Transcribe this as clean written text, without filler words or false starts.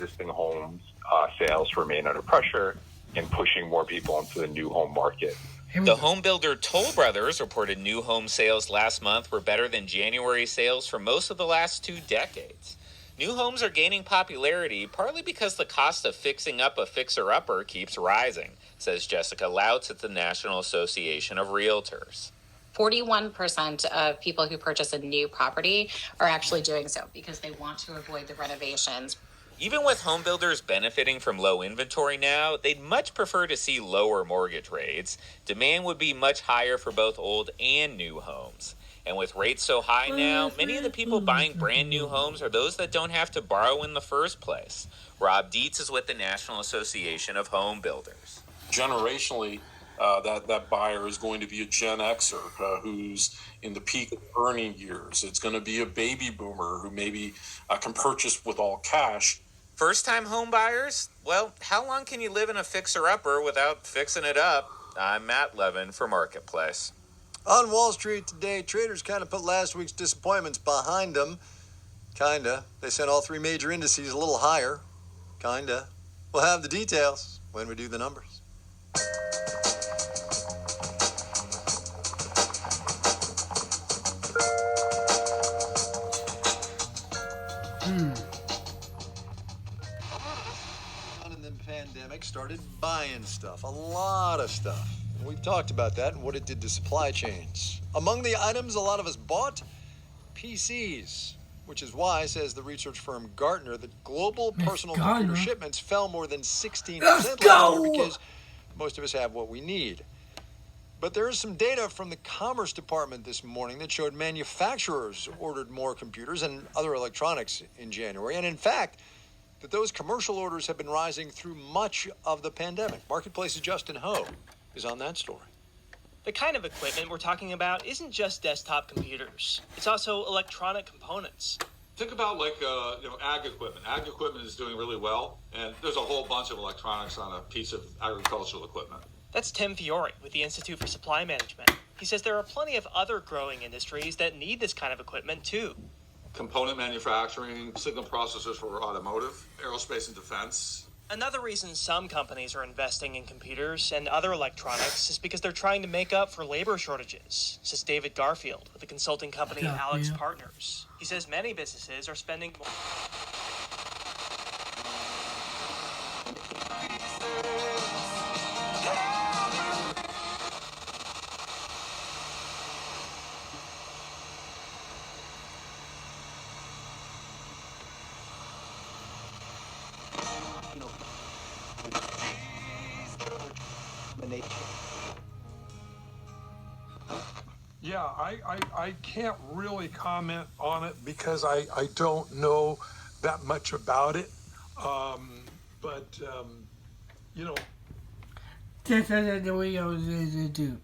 existing homes sales remain under pressure and pushing more people into the new home market. The home builder Toll Brothers reported new home sales last month were better than January sales for most of the last 2 decades. New homes are gaining popularity partly because the cost of fixing up a fixer-upper keeps rising, says Jessica Lautz at the National Association of Realtors. 41% of people who purchase a new property are actually doing so because they want to avoid the renovations. Even with home builders benefiting from low inventory now, they'd much prefer to see lower mortgage rates. Demand would be much higher for both old and new homes. And with rates so high now, many of the people buying brand new homes are those that don't have to borrow in the first place. Rob Dietz is with the National Association of Home Builders. Generationally, that buyer is going to be a Gen Xer who's in the peak earning years. It's going to be a baby boomer who maybe can purchase with all cash. First-time home buyers? Well, how long can you live in a fixer-upper without fixing it up? I'm Matt Levin for Marketplace. On Wall Street today, traders kind of put last week's disappointments behind them. Kinda. They sent all 3 major indices a little higher. Kinda. We'll have the details when we do the numbers. And the pandemic started buying stuff, a lot of stuff. And we've talked about that and what it did to supply chains. Among the items a lot of us bought, PCs, which is why, says the research firm Gartner, that global personal computer shipments fell more than 16% last year because most of us have what we need. But there is some data from the Commerce Department this morning that showed manufacturers ordered more computers and other electronics in January. And in fact, that those commercial orders have been rising through much of the pandemic. Marketplace's Justin Ho is on that story. The kind of equipment we're talking about isn't just desktop computers. It's also electronic components. Think about ag equipment. Ag equipment is doing really well, and there's a whole bunch of electronics on a piece of agricultural equipment. That's Tim Fiore with the Institute for Supply Management. He says there are plenty of other growing industries that need this kind of equipment too. Component manufacturing, signal processors for automotive, aerospace and defense. Another reason some companies are investing in computers and other electronics is because they're trying to make up for labor shortages, says David Garfield with the consulting company Alex Partners. He says many businesses are spending more. Yeah, I can't really comment on it because I don't know that much about it. But. That's the way I was do.